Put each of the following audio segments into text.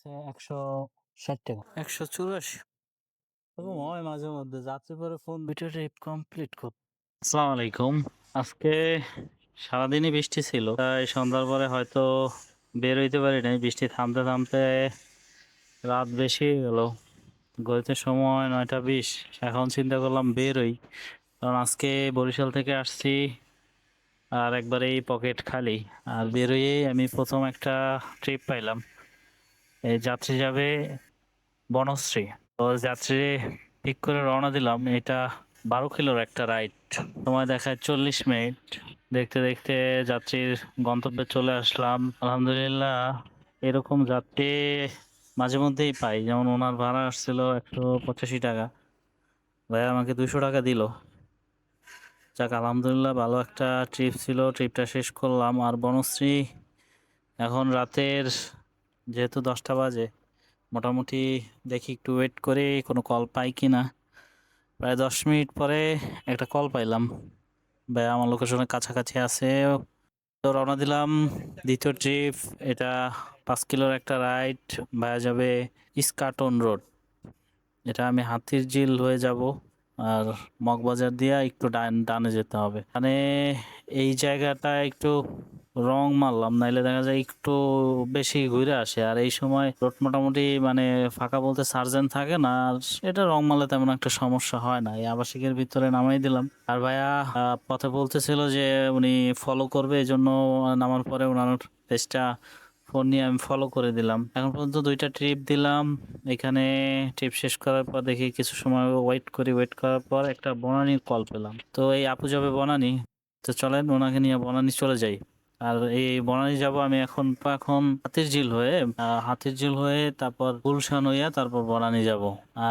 160 টাকা। 184 এরকম হয় মাঝে মধ্যে, যাত্রী পরে ফোন ভিডিও ট্রিপ কমপ্লিট কর। আসসালামু আলাইকুম। আজকে সারাদিনই বৃষ্টি ছিল, তাই সন্ধ্যার পরে হয়তো বের হইতে পারি নাই। বৃষ্টি থামতে থামতে রাত বেশি গেল, গড়িতে সময় 9টা 20। এখন চিন্তা করলাম বেরোই, কারণ আজকে বরিশাল থেকে আসছি আর একবারেই পকেট খালি। আর বেরোয়ে আমি প্রথম একটা ট্রিপ পাইলাম, এই যাত্রী যাবে বনশ্রী। তো যাত্রী ঠিক করে রওনা দিলাম। এটা 12 কিলোর একটা রাইড, সময় দেখায় 40 মিনিট। দেখতে দেখতে যাত্রীর গন্তব্যে চলে আসলাম। আলহামদুলিল্লাহ, এরকম যাত্রী মাঝে মধ্যেই পাই। যেমন ওনার ভাড়া আসছিল 185 টাকা, ভাই আমাকে 200 টাকা দিল। যাক আলহামদুলিল্লাহ, ভালো একটা ট্রিপ ছিল। ট্রিপটা শেষ করলাম। আর বনশ্রী এখন রাতের যেহেতু 10টা বাজে, মোটামুটি দেখি একটু ওয়েট করে কোনো কল পাই কি না। প্রায় 10 মিনিট পরে একটা কল পাইলাম, ভাই আমার লোকেশনের কাছাকাছি আছে। তো রওনা দিলাম দ্বিতীয় ট্রিপ। এটা 5 কিলোর একটা রাইড, ভাইয়া যাবে ইস্কাটন রোড। এটা আমি হাতির ঝিল হয়ে যাব, আর মগবাজার দিয়ে একটু ডানে যেতে হবে। মানে এই জায়গাটা একটু রং মারলাম, নাইলে দেখা যায় একটু বেশি ঘুরে আসে। আর এই সময় রোড মোটামুটি মানে ফাঁকা বলতে সার্জেন্ট থাকে না, আর এটা রং মারলে তেমন একটা সমস্যা হয় না। এই আবাসিকের ভিতরে নামাই দিলাম। আর ভাইয়া পথে বলতেছিল যে উনি ফলো করবে, এই জন্য নামার পরে ওনার পেজটা ফোন নিয়ে আমি ফলো করে দিলাম। এখন পর্যন্ত 2টা ট্রিপ দিলাম। এখানে ট্রিপ শেষ করার পর দেখি কিছু সময় ওয়েট করার পর একটা বনানীর কল পেলাম। তো এই আপু যাবে বনানী, তো চলেন ওনাকে নিয়ে বনানী চলে যাই। আর এই বনানী যাব আমি এখন হাতির ঝিল হয়ে, তারপর গুলশান হইয়া তারপর বনানী যাব।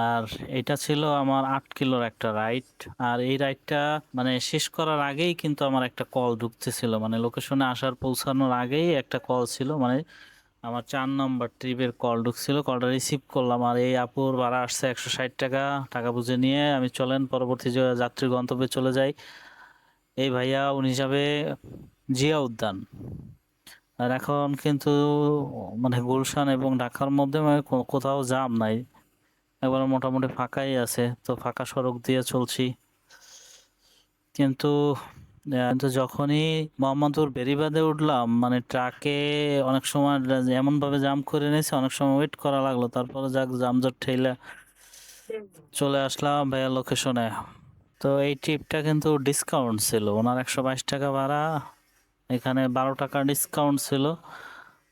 আর এটা ছিল আমার 8 কিলোর একটা রাইড। আর এই রাইডটা মানে শেষ করার আগেই কিন্তু আমার একটা কল ঢুকতেছিল, মানে লোকেশনে পৌঁছানোর আগেই একটা কল ছিল। মানে আমার 4 নম্বর ট্রিপের কল ঢুকছিল, কলটা রিসিভ করলাম। আর এই আপুর ভাড়া আসছে 160 টাকা। টাকা বুঝে নিয়ে আমি চলেন পরবর্তী যে যাত্রীর গন্তব্যে চলে যাই। এই ভাইয়া উনি যাবে জিয়া উদ্যান। আর এখন কিন্তু মানে গুলশান এবং ঢাকার মধ্যে মানে কোথাও জ্যাম নাই, একবার মোটামুটি ফাঁকাই আছে। তো ফাঁকা সড়ক দিয়ে চলছি। কিন্তু যখনই মোহাম্মদপুর বেড়িবাঁধে উঠলাম, মানে ট্রাকে অনেক সময় এমন ভাবে জাম করে নিয়েছে, অনেক সময় ওয়েট করা লাগলো। তারপরে যাক জামজট ঠেলে চলে আসলাম ভাইয়া লোকেশনে। তো এই ট্রিপটা কিন্তু ডিসকাউন্ট ছিল, ওনার 122 টাকা ভাড়া, এখানে 12 টাকা ডিসকাউন্ট ছিল।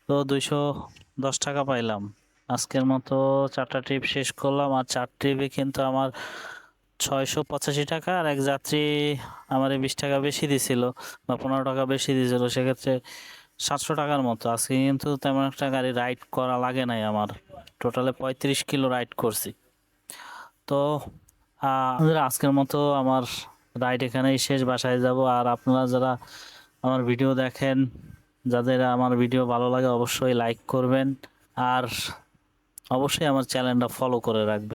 তো 210 টাকা পাইলাম। আজকের মতো 4টা ট্রিপ শেষ করলাম। আর 4 ট্রিপে কিন্তু আমার 685 টাকা। আর এক যাত্রী আমার 20 টাকা বেশি দিছিল বা 15 টাকা বেশি দিছিল, সেক্ষেত্রে 700 টাকার মতো। আজকে কিন্তু তেমন একটা গাড়ি রাইড করা লাগে নাই আমার, টোটালে 35 কিলো রাইড করছি। তো আজকের মতো আমার রাইড এখানেই শেষ, বাসায় যাব। আর আপনারা যারা আমার ভিডিও দেখেন, যাদের আমার ভিডিও ভালো লাগে, অবশ্যই লাইক করবেন আর অবশ্যই আমার চ্যানেলটা ফলো করে রাখবেন।